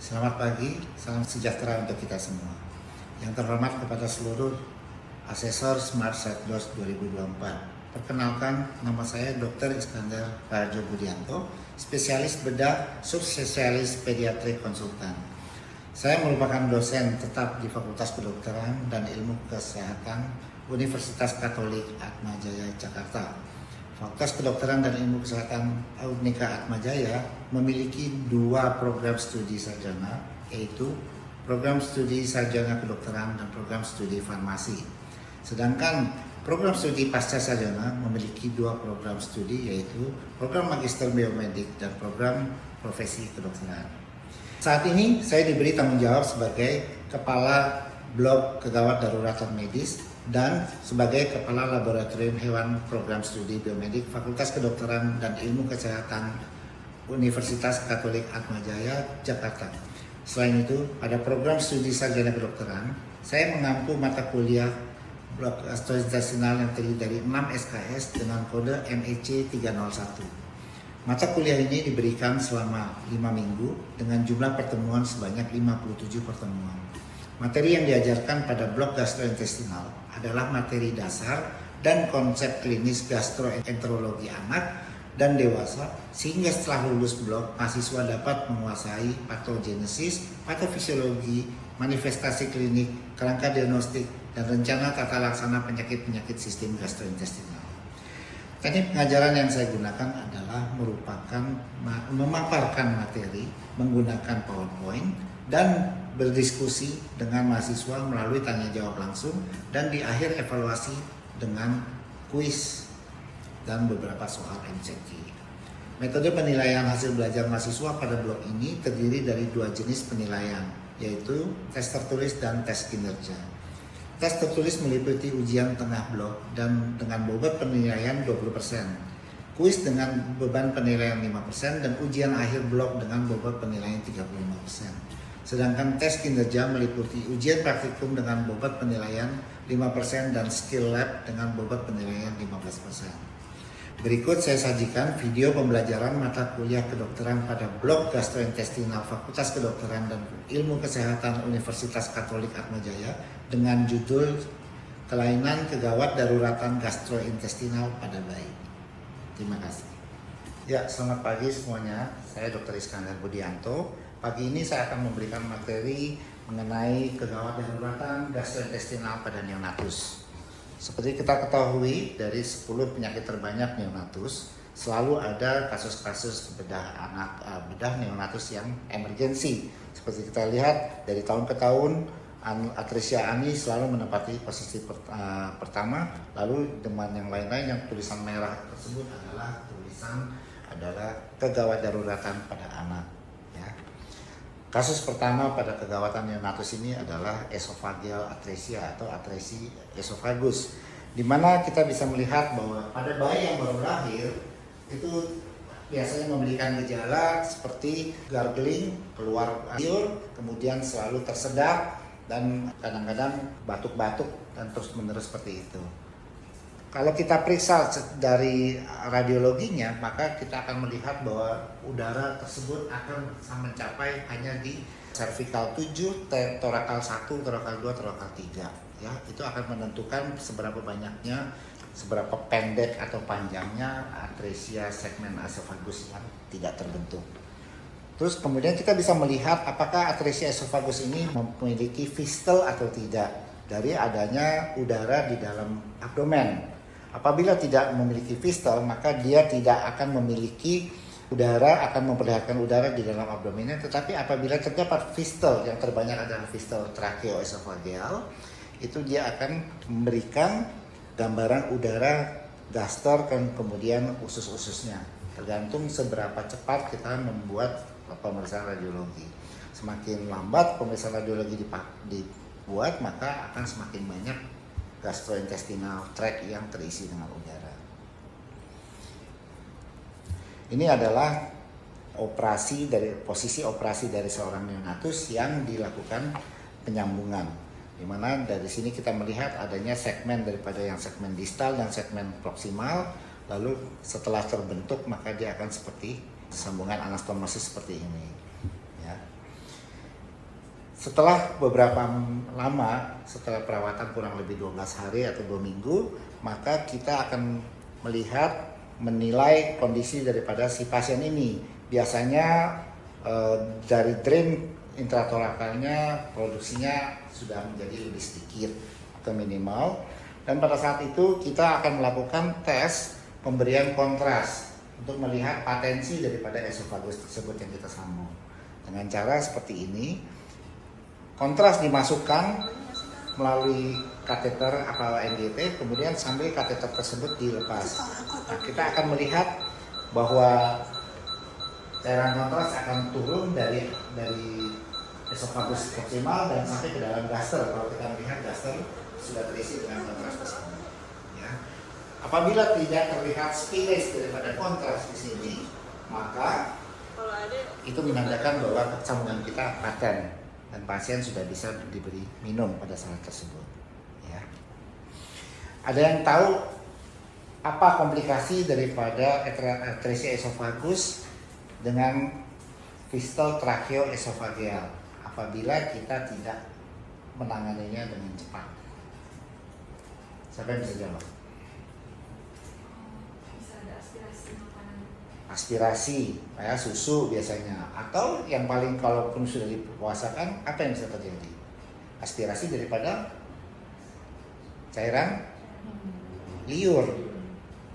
Selamat pagi, salam sejahtera untuk kita semua. Yang terhormat kepada seluruh asesor Smart Site Doors 2024. Perkenalkan, nama saya Dr. Iskandar Raharjo Budianto, spesialis bedah, subspesialis pediatrik konsultan. Saya merupakan dosen tetap di Fakultas Kedokteran dan Ilmu Kesehatan Universitas Katolik Atmajaya Jakarta. Fakultas Kedokteran dan Ilmu Kesehatan Unika Atmajaya memiliki dua program studi sarjana, yaitu program studi sarjana kedokteran dan program studi farmasi. Sedangkan program studi pasca sarjana memiliki dua program studi, yaitu program magister biomedik dan program profesi kedokteran. Saat ini saya diberi tanggung jawab sebagai Kepala Blok Kegawat Daruratan Medis dan sebagai Kepala Laboratorium Hewan Program Studi Biomedik Fakultas Kedokteran dan Ilmu Kesehatan Universitas Katolik Atmajaya, Jakarta. Selain itu, pada program studi sarjana kedokteran, saya mengampu mata kuliah blok gastrointestinal yang terdiri dari 6 SKS dengan kode MEC 301. Mata kuliah ini diberikan selama 5 minggu dengan jumlah pertemuan sebanyak 57 pertemuan. Materi yang diajarkan pada blok gastrointestinal adalah materi dasar dan konsep klinis gastroenterologi anak dan dewasa, sehingga setelah lulus blok, mahasiswa dapat menguasai patogenesis, patofisiologi, manifestasi klinik, kerangka diagnostik, dan rencana tata laksana penyakit-penyakit sistem gastrointestinal. Teknik pengajaran yang saya gunakan adalah memaparkan materi menggunakan PowerPoint dan berdiskusi dengan mahasiswa melalui tanya jawab langsung, dan di akhir evaluasi dengan kuis dan beberapa soal MCQ. Metode penilaian hasil belajar mahasiswa pada blok ini terdiri dari dua jenis penilaian, yaitu tes tertulis dan tes kinerja. Tes tertulis meliputi ujian tengah blok dan dengan bobot penilaian 20%, kuis dengan beban penilaian 5%, dan ujian akhir blok dengan bobot penilaian 35%. Sedangkan tes kinerja meliputi ujian praktikum dengan bobot penilaian 5% dan skill lab dengan bobot penilaian 15%. Berikut saya sajikan video pembelajaran mata kuliah kedokteran pada blok gastrointestinal Fakultas Kedokteran dan Ilmu Kesehatan Universitas Katolik Atmajaya dengan judul Kelainan Kegawat Daruratan Gastrointestinal pada Bayi. Terima kasih. Ya, selamat pagi semuanya. Saya Dr. Iskandar Budianto. Pagi ini saya akan memberikan materi mengenai kegawat daruratan gastrointestinal pada neonatus. Seperti kita ketahui, dari 10 penyakit terbanyak neonatus, selalu ada kasus-kasus bedah neonatus yang emergensi. Seperti kita lihat dari tahun ke tahun, Atresia ani selalu menempati posisi pertama. Lalu dengan yang lain-lain, yang tulisan merah tersebut adalah kegawat daruratan pada anak. Ya. Kasus pertama pada kegawatan neonatus ini adalah esophageal atresia atau atresi esofagus, di mana kita bisa melihat bahwa pada bayi yang baru lahir itu biasanya memberikan gejala seperti gargling, keluar liur, kemudian selalu tersedak, dan kadang-kadang batuk-batuk dan terus-menerus seperti itu. Kalau kita periksa dari radiologinya, maka kita akan melihat bahwa udara tersebut akan mencapai hanya di cervical 7, torakal 1, torakal 2, torakal 3. Ya, itu akan menentukan seberapa banyaknya, seberapa pendek atau panjangnya atresia segmen esofagus yang tidak terbentuk. Terus kemudian kita bisa melihat apakah atresia esofagus ini memiliki fistel atau tidak dari adanya udara di dalam abdomen. Apabila tidak memiliki fistel, maka dia tidak akan memiliki udara, akan memperlihatkan udara di dalam abdomennya. Tetapi apabila terdapat fistel, yang terbanyak adalah fistel tracheoesophageal, itu dia akan memberikan gambaran udara gaster dan kemudian usus-ususnya. Tergantung seberapa cepat kita membuat pemeriksaan radiologi. Semakin lambat pemeriksaan radiologi dibuat, maka akan semakin banyak gastrointestinal tract yang terisi dengan udara. Ini adalah posisi operasi dari seorang neonatus yang dilakukan penyambungan, di mana dari sini kita melihat adanya segmen daripada yang segmen distal dan segmen proksimal. Lalu setelah terbentuk maka dia akan seperti sambungan anastomosis seperti ini. Ya. Setelah beberapa lama, setelah perawatan kurang lebih 12 hari atau 2 minggu, maka kita akan melihat, menilai kondisi daripada si pasien ini. Biasanya dari drain intratorakalnya produksinya sudah menjadi lebih sedikit atau minimal. Dan pada saat itu kita akan melakukan tes pemberian kontras untuk melihat patensi daripada esofagus tersebut yang kita sambung. Dengan cara seperti ini. Kontras dimasukkan melalui kateter atau NGT, kemudian sambil kateter tersebut dilepas. Nah, kita akan melihat bahwa cairan kontras akan turun dari esofagus proksimal dan sampai ke dalam gaster. Kalau kita melihat gaster sudah terisi dengan kontras tersebut. Ya. Apabila tidak terlihat spillage daripada kontras di sini, maka itu menandakan bahwa sambungan kita paten dan pasien sudah bisa diberi minum pada saat tersebut. Ya. Ada yang tahu apa komplikasi daripada atresia esofagus dengan fistol trakeo-esofageal apabila kita tidak menanganinya dengan cepat? Siapa yang bisa jawab? Bisa ada aspirasi makanan. Aspirasi, ya, susu biasanya, atau yang paling kalaupun sudah dipuasakan, apa yang bisa terjadi? Aspirasi daripada cairan liur,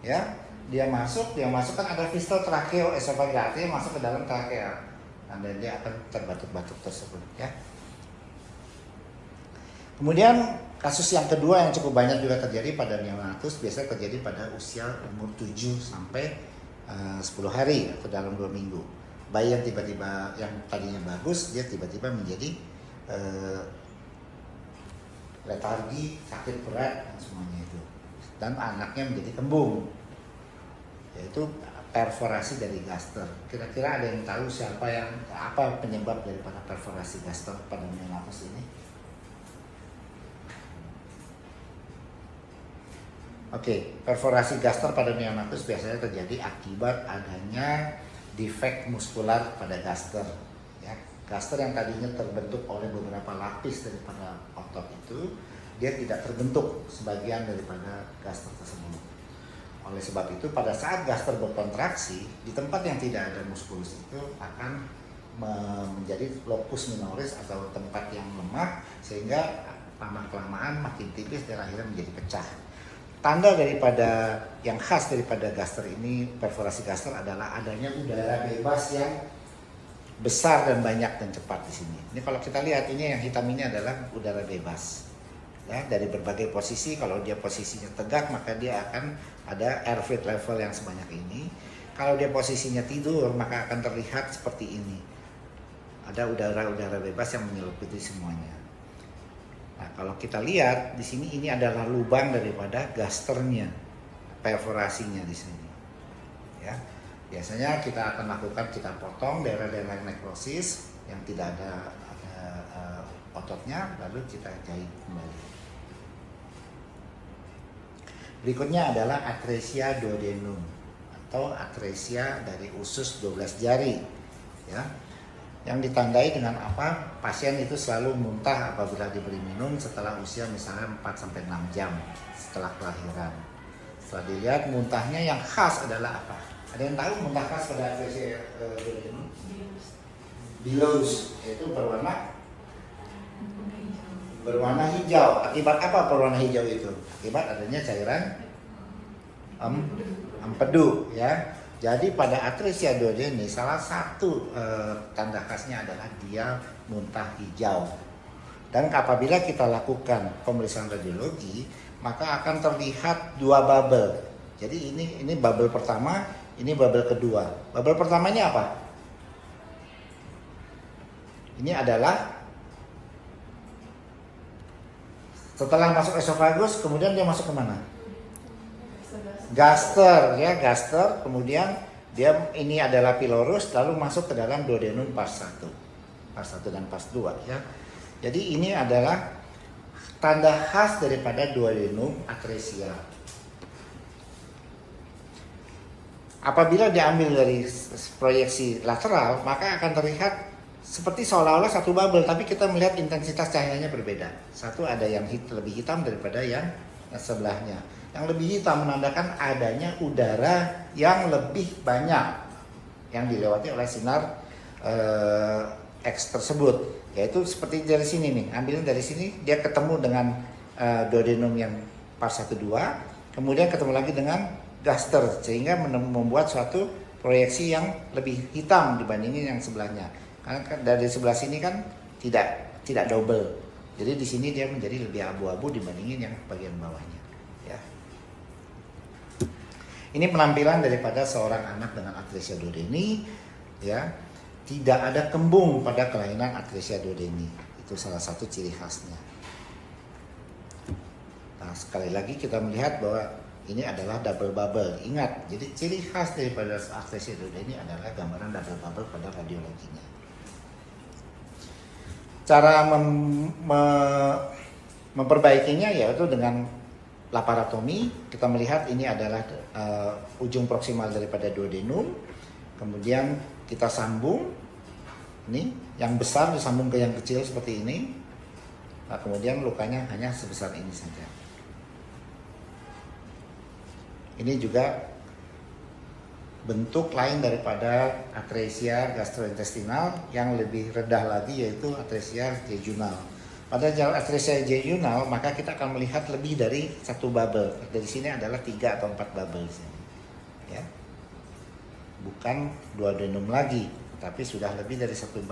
ya, dia masuk kan ada fistol trakeo esofageal, artinya masuk ke dalam trakea, dan dia akan terbatuk-batuk tersebut, ya. Kemudian kasus yang kedua yang cukup banyak juga terjadi pada neonatus, biasanya terjadi pada usia umur 7 sampai 10 hari atau dalam 2 minggu. Bayi yang tiba-tiba yang tadinya bagus, dia tiba-tiba menjadi letargi, sakit berat dan semuanya itu. Dan anaknya menjadi kembung, yaitu perforasi dari gaster. Kira-kira ada yang tahu apa penyebab daripada perforasi gaster pada neonatus ini? Oke, perforasi gaster pada neonatus biasanya terjadi akibat adanya defek muskular pada gaster. Ya, gaster yang tadinya terbentuk oleh beberapa lapis daripada otot itu, dia tidak terbentuk sebagian daripada gaster tersebut. Oleh sebab itu, pada saat gaster berkontraksi, di tempat yang tidak ada muskulus itu akan menjadi locus minoris atau tempat yang lemah, sehingga lama-kelamaan makin tipis dan akhirnya menjadi pecah. Tanda daripada yang khas daripada gaster ini, perforasi gaster, adalah adanya udara bebas yang besar dan banyak dan cepat di sini. Ini kalau kita lihat, ini yang hitam ini adalah udara bebas. Ya, dari berbagai posisi. Kalau dia posisinya tegak, maka dia akan ada airflow level yang sebanyak ini. Kalau dia posisinya tidur, maka akan terlihat seperti ini. Ada udara-udara bebas yang menyelimuti semuanya. Nah, kalau kita lihat di sini, ini adalah lubang daripada gasternya, perforasinya di sini. Ya, biasanya kita akan lakukan, kita potong daerah-daerah nekrosis yang tidak ada ototnya, lalu kita jahit kembali. Berikutnya adalah atresia duodenum atau atresia dari usus 12 jari. Ya. Yang ditandai dengan apa? Pasien itu selalu muntah apabila diberi minum setelah usia misalnya 4-6 jam setelah kelahiran. Setelah dilihat, muntahnya yang khas adalah apa? Ada yang tahu muntah khas pada atresia duodenum? Bilous, yaitu berwarna hijau. Akibat apa berwarna hijau itu? Akibat adanya cairan empedu, ya. Jadi pada atresia duodenum salah satu tanda khasnya adalah dia muntah hijau. Dan apabila kita lakukan pemeriksaan radiologi, maka akan terlihat dua bubble. Jadi ini bubble pertama, ini bubble kedua. Bubble pertamanya apa? Ini adalah setelah masuk esofagus, kemudian dia masuk ke mana? Gaster, ya, gaster. Kemudian dia ini adalah pylorus, lalu masuk ke dalam duodenum pars 1 dan pars 2, ya. Jadi ini adalah tanda khas daripada duodenum atresia. Apabila diambil dari proyeksi lateral, maka akan terlihat seperti seolah-olah satu bubble, tapi kita melihat intensitas cahayanya berbeda. Satu ada yang lebih hitam daripada yang sebelahnya. Yang lebih hitam menandakan adanya udara yang lebih banyak yang dilewati oleh sinar X tersebut. Yaitu seperti dari sini nih, ambilin dari sini, dia ketemu dengan duodenum yang part 1, 2, kemudian ketemu lagi dengan gaster, sehingga membuat suatu proyeksi yang lebih hitam dibandingin yang sebelahnya. Karena dari sebelah sini kan tidak double. Jadi di sini dia menjadi lebih abu-abu dibandingin yang bagian bawahnya. Ya. Ini penampilan daripada seorang anak dengan atresia duodeni. Ya, tidak ada kembung pada kelainan atresia duodeni. Itu salah satu ciri khasnya. Nah, sekali lagi kita melihat bahwa ini adalah double bubble. Ingat, jadi ciri khas daripada atresia duodeni adalah gambaran double bubble pada radiologinya. Cara memperbaikinya yaitu dengan laparotomi. Kita melihat ini adalah ujung proksimal daripada duodenum. Kemudian kita sambung. Ini yang besar disambung ke yang kecil seperti ini. Nah, kemudian lukanya hanya sebesar ini saja. Ini juga bentuk lain daripada atresia gastrointestinal yang lebih rendah lagi, yaitu atresia jejunal. Pada atresia jejunal maka kita akan melihat lebih dari satu bubble. Dari sini adalah 3 atau 4 bubble. Ya. Bukan duodenum lagi, tapi sudah lebih dari 1-2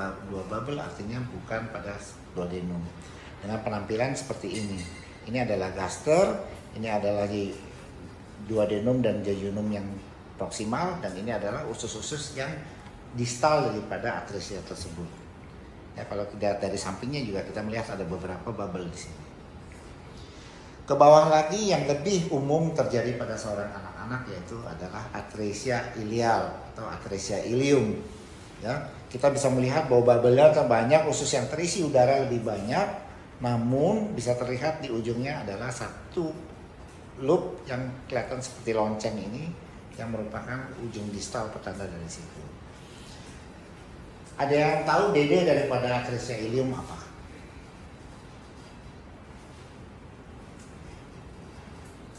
bubble, artinya bukan pada duodenum. Dengan penampilan seperti ini. Ini adalah gaster, ini adalah duodenum dan jejunum yang proksimal, dan ini adalah usus-usus yang distal daripada atresia tersebut. Ya, kalau kita dari sampingnya juga kita melihat ada beberapa bubble di sini. Ke bawah lagi yang lebih umum terjadi pada seorang anak-anak yaitu adalah atresia ilial atau atresia ilium. Ya, kita bisa melihat bahwa bubble-nya banyak, usus yang terisi udara lebih banyak, namun bisa terlihat di ujungnya adalah satu loop yang kelihatan seperti lonceng ini, yang merupakan ujung distal petanda dari situ. Ada yang tahu DD daripada atresia ilium apa?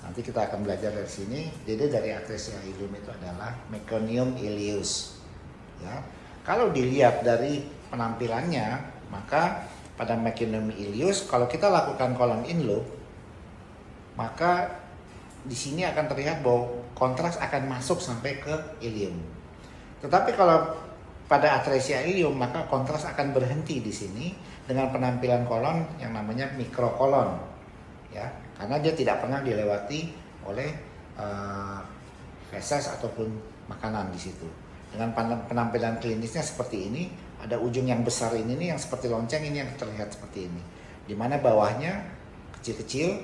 Nanti kita akan belajar dari sini. DD dari atresia ilium itu adalah meconium ileus. Ya. Kalau dilihat dari penampilannya, maka pada meconium ileus kalau kita lakukan colon in loop, maka di sini akan terlihat bahwa kontras akan masuk sampai ke ilium. Tetapi kalau pada atresia ilium maka kontras akan berhenti di sini dengan penampilan kolon yang namanya mikrokolon. Ya, karena dia tidak pernah dilewati oleh feses ataupun makanan di situ. Dengan penampilan klinisnya seperti ini, ada ujung yang besar ini nih yang seperti lonceng, ini yang terlihat seperti ini. Di mana bawahnya kecil-kecil,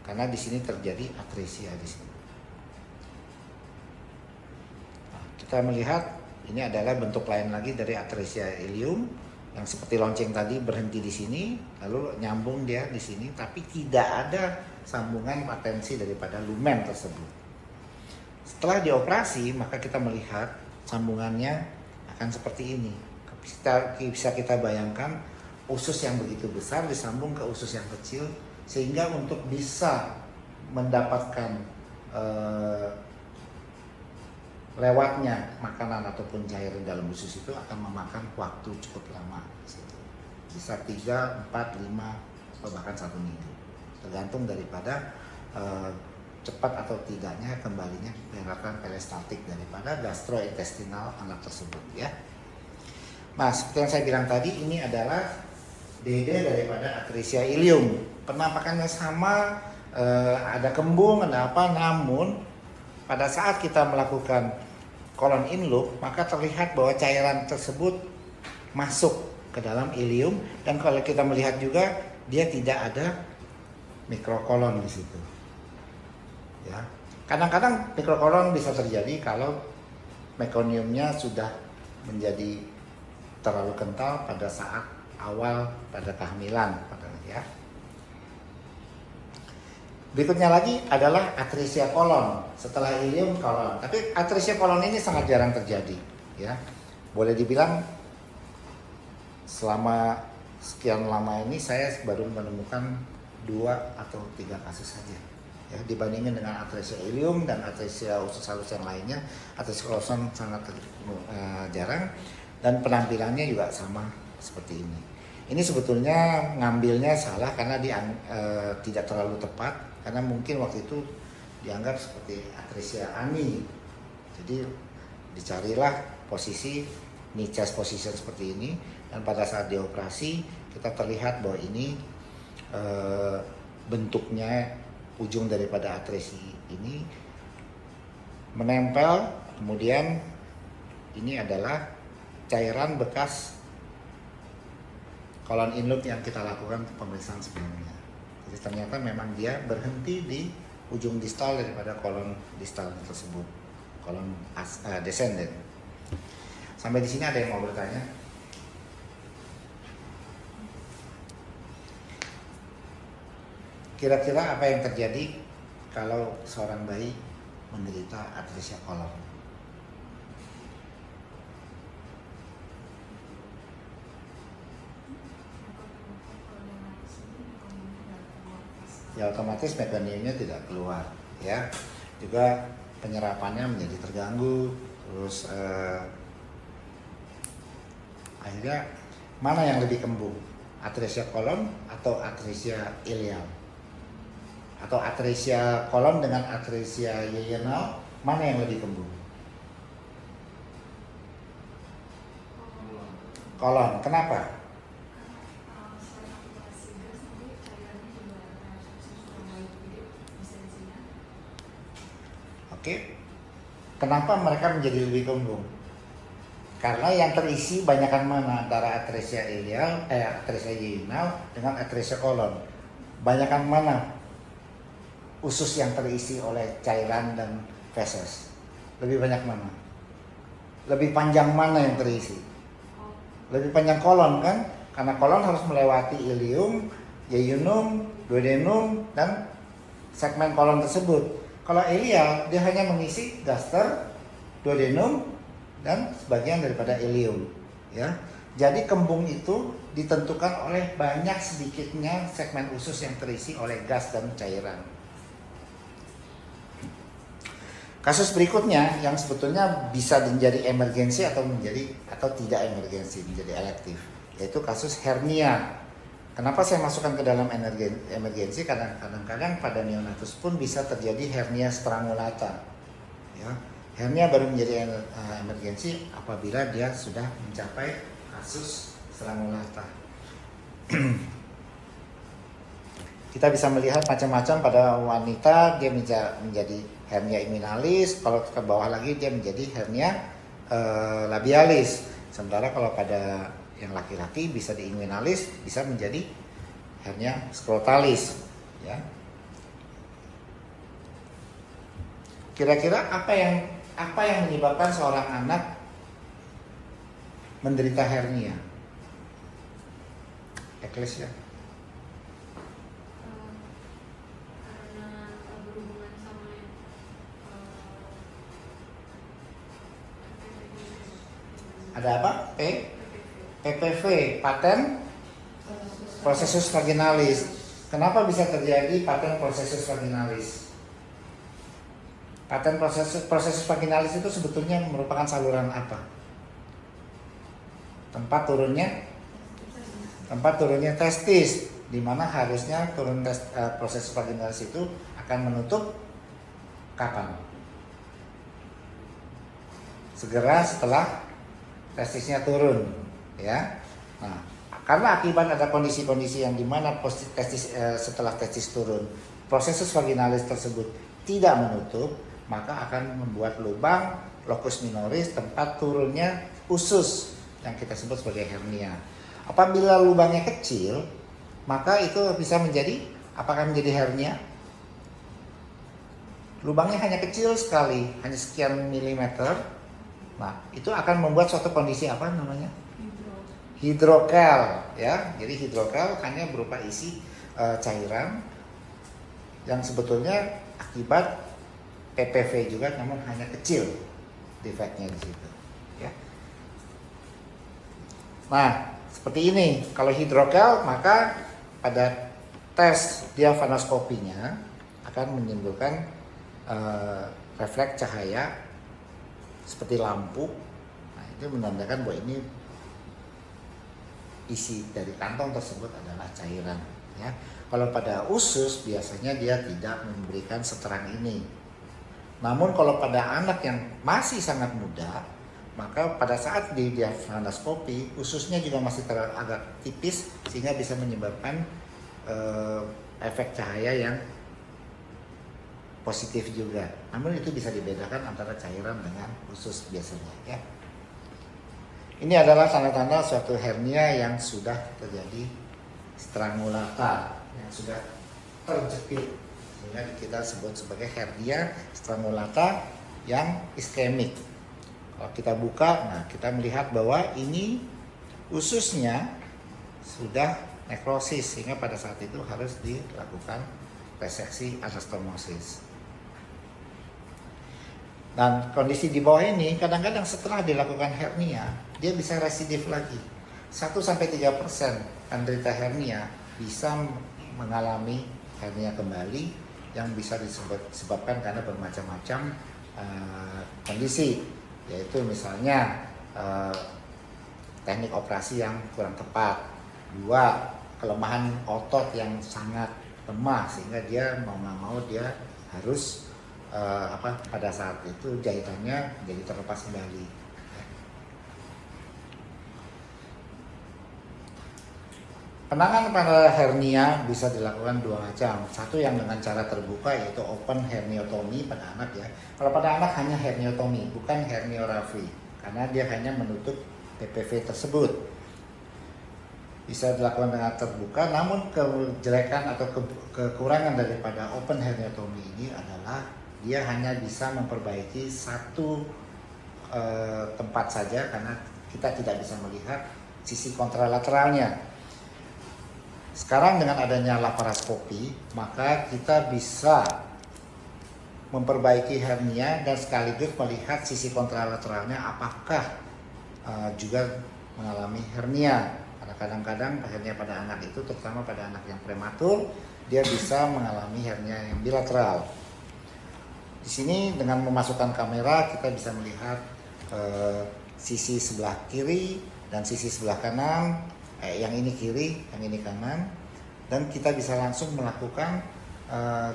karena di sini terjadi atresia di sini. Nah, kita melihat ini adalah bentuk lain lagi dari atresia ilium yang seperti lonceng tadi, berhenti di sini, lalu nyambung dia di sini, tapi tidak ada sambungan patensi daripada lumen tersebut. Setelah dioperasi, maka kita melihat sambungannya akan seperti ini. Bisa kita bayangkan usus yang begitu besar disambung ke usus yang kecil, sehingga untuk bisa mendapatkan lewatnya makanan ataupun cairan dalam usus itu akan memakan waktu cukup lama. Bisa 3, 4, 5 atau bahkan 1 minggu, tergantung daripada cepat atau tidaknya kembalinya penerapan peristaltik daripada gastrointestinal anak tersebut. Ya. Nah, seperti yang saya bilang tadi, ini adalah DD daripada atresia ilium. Penampakannya sama, ada kembung, ada apa, namun pada saat kita melakukan colon in loop, maka terlihat bahwa cairan tersebut masuk ke dalam ilium, dan kalau kita melihat juga dia tidak ada mikrokolon di situ. Ya. Kadang-kadang mikrokolon bisa terjadi kalau meconiumnya sudah menjadi terlalu kental pada saat awal pada kehamilan, ya. Berikutnya lagi adalah atresia kolon. Setelah ilium, kolon. Tapi atresia kolon ini sangat jarang terjadi, ya. Boleh dibilang selama sekian lama ini saya baru menemukan 2 atau 3 kasus saja. Ya, dibandingin dengan atresia ilium dan atresia usus halus yang lainnya, atresia kolon sangat jarang dan penampilannya juga sama seperti ini. Ini sebetulnya ngambilnya salah karena tidak terlalu tepat karena mungkin waktu itu dianggap seperti atresia ani. Jadi dicarilah posisi knee chest position seperti ini dan pada saat dioperasi kita terlihat bahwa ini bentuknya ujung daripada atresi ini menempel, kemudian ini adalah cairan bekas kolon inloop yang kita lakukan pemeriksaan sebelumnya. Jadi ternyata memang dia berhenti di ujung distal daripada kolon distal tersebut, kolon descendant. Sampai di sini ada yang mau bertanya? Kira-kira apa yang terjadi kalau seorang bayi menderita atresia kolon? Ya otomatis mekanismenya tidak keluar, ya. Juga penyerapannya menjadi terganggu, terus akhirnya mana yang lebih kembung? Atresia kolon atau atresia ilial? Atau atresia kolon dengan atresia yeyenal, mana yang lebih kembung? Kolon. Kenapa? Oke. Kenapa mereka menjadi lebih kembung? Karena yang terisi banyakan mana antara atresia ilial, atresia yeyenal dengan atresia kolon? Banyakan mana usus yang terisi oleh cairan dan feses? Lebih banyak mana? Lebih panjang mana yang terisi? Lebih panjang kolon kan? Karena kolon harus melewati ilium, yeyunum, duodenum, dan segmen kolon tersebut. Kalau ilial, dia hanya mengisi gaster, duodenum, dan sebagian daripada ilium. Ya, jadi kembung itu ditentukan oleh banyak sedikitnya segmen usus yang terisi oleh gas dan cairan. Kasus berikutnya yang sebetulnya bisa menjadi emergensi atau tidak emergensi, menjadi elektif, yaitu kasus hernia. Kenapa saya masukkan ke dalam emergensi? Karena kadang-kadang pada neonatus pun bisa terjadi hernia strangulata. Ya, hernia baru menjadi emergensi apabila dia sudah mencapai kasus strangulata. Kita bisa melihat macam-macam pada wanita, dia menjadi hernia inguinalis, kalau ke bawah lagi dia menjadi hernia labialis. Sementara kalau pada yang laki-laki bisa di inguinalis, bisa menjadi hernia scrotalis, ya. Kira-kira apa yang menyebabkan seorang anak menderita hernia? Eklesia. Ada apa? PPV, patent processus vaginalis. Kenapa bisa terjadi patent processus vaginalis? Patent processus vaginalis itu sebetulnya merupakan saluran apa? Tempat turunnya testis, di mana harusnya proses vaginalis itu akan menutup kapan? Segera setelah testisnya turun, ya. Nah, karena akibat ada kondisi-kondisi yang dimana setelah testis turun, prosesus vaginalis tersebut tidak menutup, maka akan membuat lubang locus minoris, tempat turunnya usus yang kita sebut sebagai hernia. Apabila lubangnya kecil, maka itu bisa apakah menjadi hernia? Lubangnya hanya kecil sekali, hanya sekian milimeter. Nah, itu akan membuat suatu kondisi apa namanya? Hidrokel, ya. Jadi hidrokel hanya berupa isi cairan yang sebetulnya akibat PPV juga, namun hanya kecil defeknya di situ, ya. Nah, seperti ini. Kalau hidrokel maka pada tes diafanoskopinya akan menimbulkan refleks cahaya seperti lampu. Nah, itu menandakan bahwa ini isi dari kantong tersebut adalah cairan. Ya. Kalau pada usus biasanya dia tidak memberikan seterang ini. Namun kalau pada anak yang masih sangat muda, maka pada saat di diafanoskopi ususnya juga masih agak tipis sehingga bisa menyebabkan efek cahaya yang positif juga. Namun itu bisa dibedakan antara cairan dengan usus biasanya. Ya. Ini adalah tanda-tanda suatu hernia yang sudah terjadi strangulata, yang sudah terjepit, sehingga kita sebut sebagai hernia strangulata yang iskemik. Kalau kita buka, nah kita melihat bahwa ini ususnya sudah nekrosis, sehingga pada saat itu harus dilakukan reseksi anastomosis. Dan kondisi di bawah ini kadang-kadang setelah dilakukan hernia, dia bisa residif lagi. 1-3% penderita hernia bisa mengalami hernia kembali yang bisa disebabkan karena bermacam-macam kondisi, yaitu misalnya teknik operasi yang kurang tepat, 2, kelemahan otot yang sangat lemah sehingga dia mau nggak mau dia harus pada saat itu jahitannya jadi terlepas kembali. Penanganan pada hernia bisa dilakukan 2 macam. Satu yang dengan cara terbuka yaitu open herniotomy pada anak ya. Kalau pada anak hanya herniotomy, bukan herniografi, karena dia hanya menutup PPV tersebut. Bisa dilakukan dengan terbuka, namun kejelekan atau kekurangan daripada open herniotomy ini adalah dia hanya bisa memperbaiki satu tempat saja karena kita tidak bisa melihat sisi kontralateralnya. Sekarang dengan adanya laparoskopi, maka kita bisa memperbaiki hernia dan sekaligus melihat sisi kontralateralnya apakah juga mengalami hernia. Karena kadang-kadang hernia pada anak itu, terutama pada anak yang prematur, dia bisa mengalami hernia yang bilateral. Di sini dengan memasukkan kamera kita bisa melihat sisi sebelah kiri dan sisi sebelah kanan, yang ini kiri, yang ini kanan, dan kita bisa langsung melakukan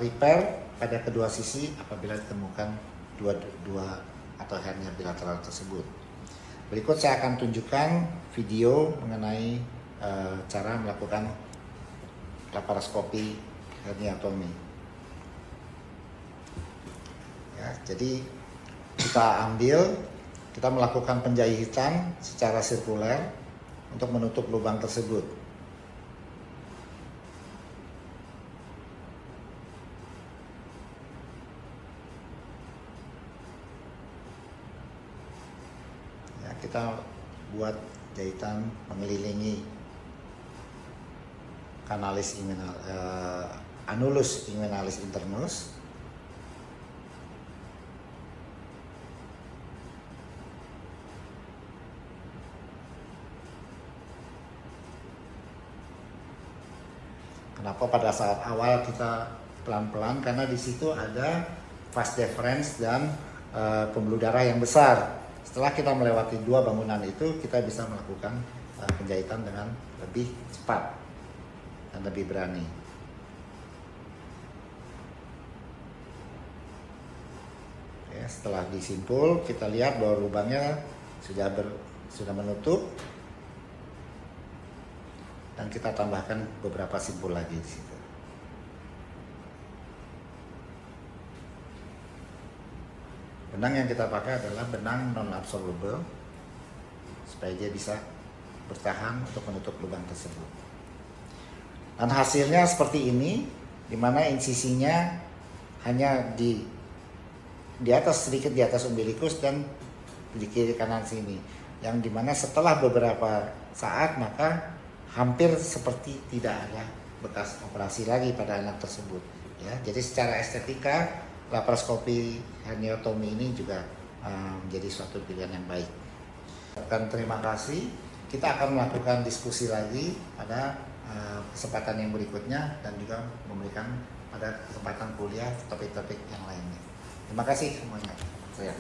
repair pada kedua sisi apabila ditemukan dua atau hernia bilateral tersebut. Berikut saya akan tunjukkan video mengenai cara melakukan laparoskopi herniotomy. Ya, jadi kita melakukan penjahitan secara sirkuler untuk menutup lubang tersebut. Ya, kita buat jahitan mengelilingi annulus inguinalis internus. Kenapa pada saat awal kita pelan-pelan? Karena di situ ada vas deferens dan pembuluh darah yang besar. Setelah kita melewati 2 bangunan itu, kita bisa melakukan penjahitan dengan lebih cepat dan lebih berani. Ya, setelah disimpul, kita lihat bahwa lubangnya sudah menutup. Dan kita tambahkan beberapa simpul lagi di situ. Benang yang kita pakai adalah benang non-absorbable supaya dia bisa bertahan untuk menutup lubang tersebut. Dan hasilnya seperti ini, di mana insisinya hanya di atas, sedikit di atas umbilikus dan di kiri kanan sini, yang dimana setelah beberapa saat maka hampir seperti tidak ada bekas operasi lagi pada anak tersebut. Ya, jadi secara estetika laparoskopi herniotomy ini juga menjadi suatu pilihan yang baik. Terima kasih. kita akan melakukan diskusi lagi pada kesempatan yang berikutnya dan juga memberikan pada kesempatan kuliah topik-topik yang lainnya. Terima kasih semuanya. Saya.